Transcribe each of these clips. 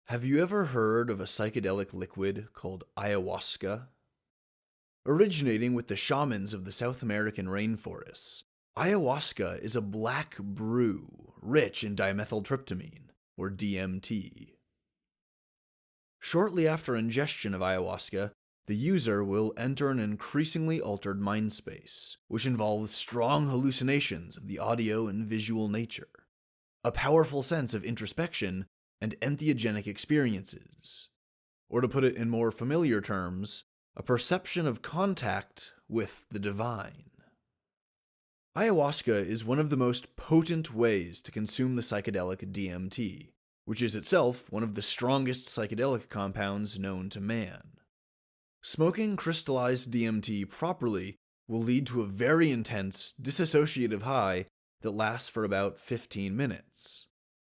Have you ever heard of a psychedelic liquid called ayahuasca? Originating with the shamans of the South American rainforests, ayahuasca is a black brew rich in dimethyltryptamine, or DMT. Shortly after ingestion of ayahuasca, the user will enter an increasingly altered mind space, which involves strong hallucinations of the audio and visual nature, a powerful sense of introspection, and entheogenic experiences. Or to put it in more familiar terms, a perception of contact with the divine. Ayahuasca is one of the most potent ways to consume the psychedelic DMT, which is itself one of the strongest psychedelic compounds known to man. Smoking crystallized DMT properly will lead to a very intense, dissociative high that lasts for about 15 minutes.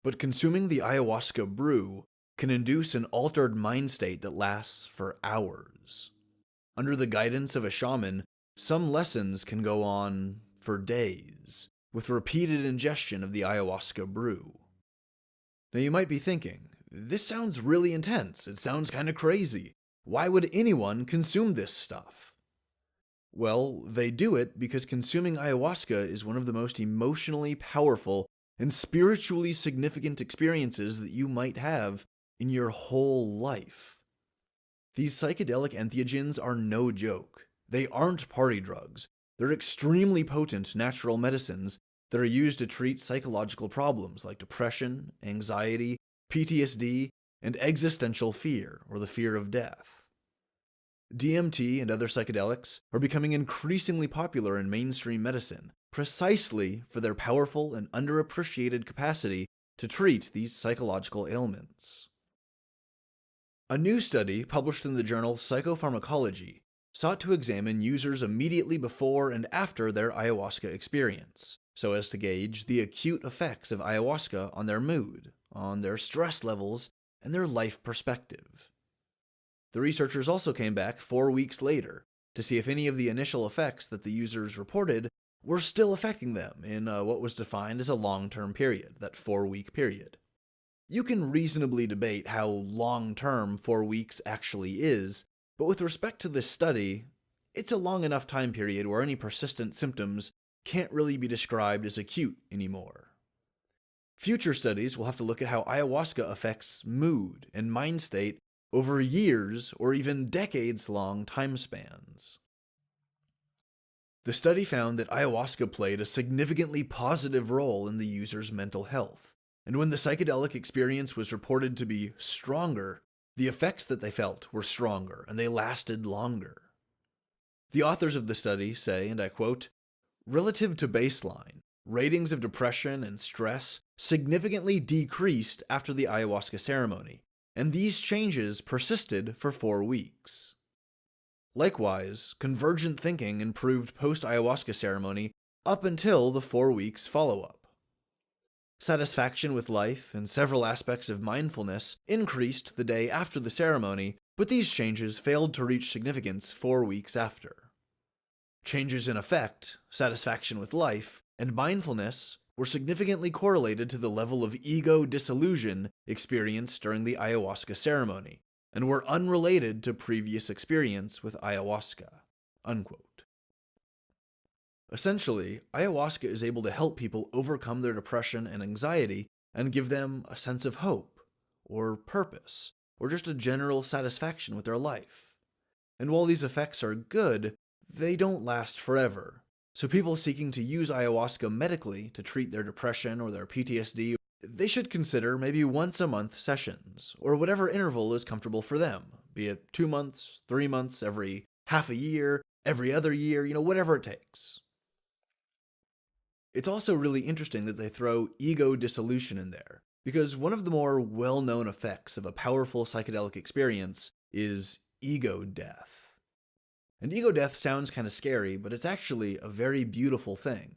But consuming the ayahuasca brew can induce an altered mind state that lasts for hours. Under the guidance of a shaman, some lessons can go on for days, with repeated ingestion of the ayahuasca brew. Now you might be thinking, this sounds really intense, it sounds kinda crazy. Why would anyone consume this stuff? Well, they do it because consuming ayahuasca is one of the most emotionally powerful and spiritually significant experiences that you might have in your whole life. These psychedelic entheogens are no joke. They aren't party drugs. They're extremely potent natural medicines that are used to treat psychological problems like depression, anxiety, PTSD, and existential fear, or the fear of death. DMT and other psychedelics are becoming increasingly popular in mainstream medicine, precisely for their powerful and underappreciated capacity to treat these psychological ailments. A new study published in the journal Psychopharmacology sought to examine users immediately before and after their ayahuasca experience, so as to gauge the acute effects of ayahuasca on their mood, on their stress levels, and their life perspective. The researchers also came back 4 weeks later to see if any of the initial effects that the users reported were still affecting them in what was defined as a long-term period, that 4-week period. You can reasonably debate how long-term 4 weeks actually is, but with respect to this study, it's a long enough time period where any persistent symptoms can't really be described as acute anymore. Future studies will have to look at how ayahuasca affects mood and mind state over years or even decades-long time spans. The study found that ayahuasca played a significantly positive role in the user's mental health, and when the psychedelic experience was reported to be stronger, the effects that they felt were stronger and they lasted longer. The authors of the study say, and I quote, "Relative to baseline, ratings of depression and stress significantly decreased after the ayahuasca ceremony, and these changes persisted for 4 weeks. Likewise, convergent thinking improved post-ayahuasca ceremony up until the 4 weeks follow-up. Satisfaction with life and several aspects of mindfulness increased the day after the ceremony, but these changes failed to reach significance 4 weeks after. Changes in affect, satisfaction with life, and mindfulness were significantly correlated to the level of ego dissolution experienced during the ayahuasca ceremony, and were unrelated to previous experience with ayahuasca." Unquote. Essentially, ayahuasca is able to help people overcome their depression and anxiety and give them a sense of hope, or purpose, or just a general satisfaction with their life. And while these effects are good, they don't last forever. So people seeking to use ayahuasca medically to treat their depression or their PTSD, they should consider maybe once-a-month sessions, or whatever interval is comfortable for them, be it 2 months, 3 months, every half a year, every other year, whatever it takes. It's also really interesting that they throw ego dissolution in there, because one of the more well-known effects of a powerful psychedelic experience is ego death. And ego death sounds kind of scary, but it's actually a very beautiful thing.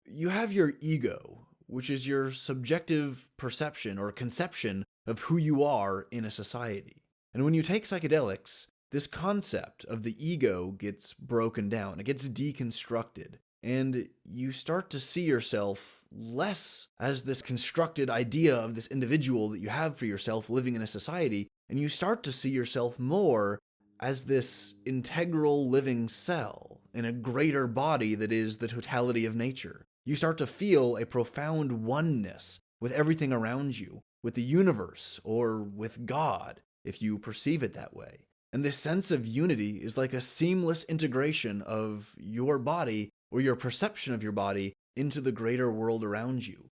You have your ego, which is your subjective perception or conception of who you are in a society. And when you take psychedelics, this concept of the ego gets broken down, it gets deconstructed, and you start to see yourself less as this constructed idea of this individual that you have for yourself living in a society, and you start to see yourself more as this integral living cell in a greater body that is the totality of nature. You start to feel a profound oneness with everything around you, with the universe, or with God, if you perceive it that way. And this sense of unity is like a seamless integration of your body, or your perception of your body, into the greater world around you.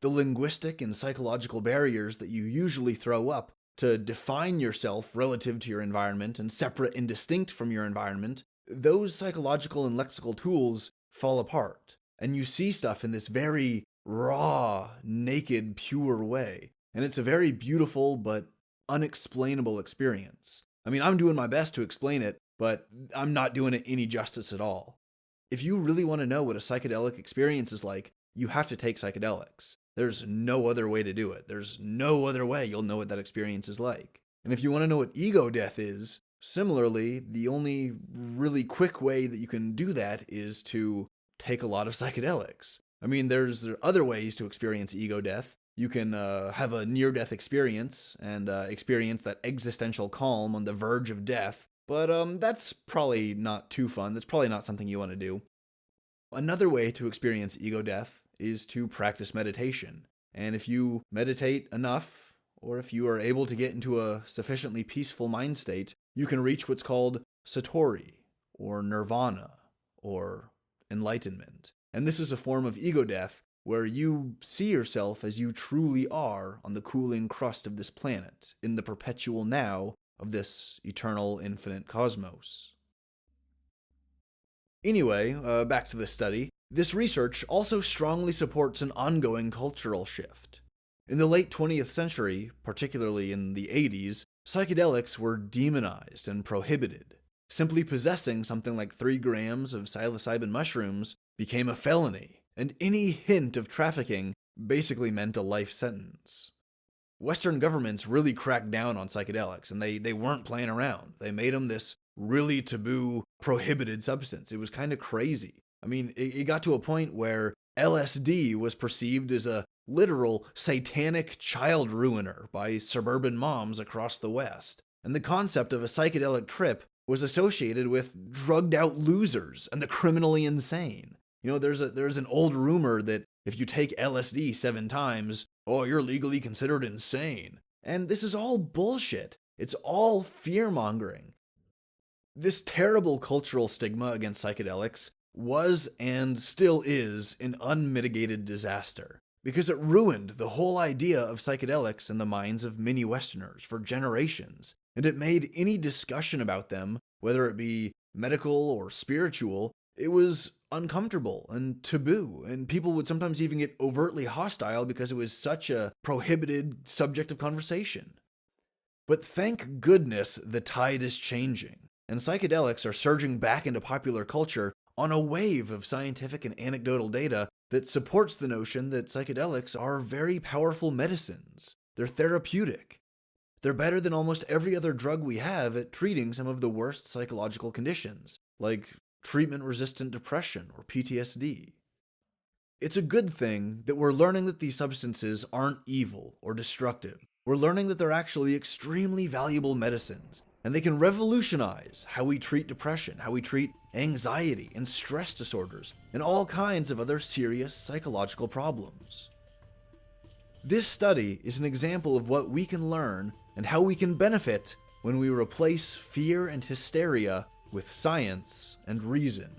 The linguistic and psychological barriers that you usually throw up to define yourself relative to your environment and separate and distinct from your environment, those psychological and lexical tools fall apart. And you see stuff in this very raw, naked, pure way. And it's a very beautiful but unexplainable experience. I mean, I'm doing my best to explain it, but I'm not doing it any justice at all. If you really want to know what a psychedelic experience is like, you have to take psychedelics. There's no other way to do it. There's no other way you'll know what that experience is like. And if you want to know what ego death is, similarly, the only really quick way that you can do that is to take a lot of psychedelics. I mean, there are other ways to experience ego death. You can have a near-death experience and experience that existential calm on the verge of death, but that's probably not too fun. That's probably not something you want to do. Another way to experience ego death is to practice meditation. And if you meditate enough, or if you are able to get into a sufficiently peaceful mind state, you can reach what's called satori, or nirvana, or enlightenment. And this is a form of ego death where you see yourself as you truly are on the cooling crust of this planet, in the perpetual now of this eternal, infinite cosmos. Anyway, back to this study. This research also strongly supports an ongoing cultural shift. In the late 20th century, particularly in the 80s, psychedelics were demonized and prohibited. Simply possessing something like 3 grams of psilocybin mushrooms became a felony, and any hint of trafficking basically meant a life sentence. Western governments really cracked down on psychedelics, and they weren't playing around. They made them this really taboo, prohibited substance. It was kind of crazy. I mean, it got to a point where LSD was perceived as a literal satanic child ruiner by suburban moms across the West. And the concept of a psychedelic trip was associated with drugged-out losers and the criminally insane. You know, there's an old rumor that if you take LSD 7 times, oh, you're legally considered insane. And this is all bullshit. It's all fear-mongering. This terrible cultural stigma against psychedelics was and still is an unmitigated disaster, because it ruined the whole idea of psychedelics in the minds of many Westerners for generations, and it made any discussion about them, whether it be medical or spiritual, it was uncomfortable and taboo, and people would sometimes even get overtly hostile because it was such a prohibited subject of conversation. But thank goodness the tide is changing, and psychedelics are surging back into popular culture on a wave of scientific and anecdotal data that supports the notion that psychedelics are very powerful medicines. They're therapeutic. They're better than almost every other drug we have at treating some of the worst psychological conditions, like treatment-resistant depression or PTSD. It's a good thing that we're learning that these substances aren't evil or destructive. We're learning that they're actually extremely valuable medicines, and they can revolutionize how we treat depression, how we treat anxiety and stress disorders, and all kinds of other serious psychological problems. This study is an example of what we can learn and how we can benefit when we replace fear and hysteria with science and reason.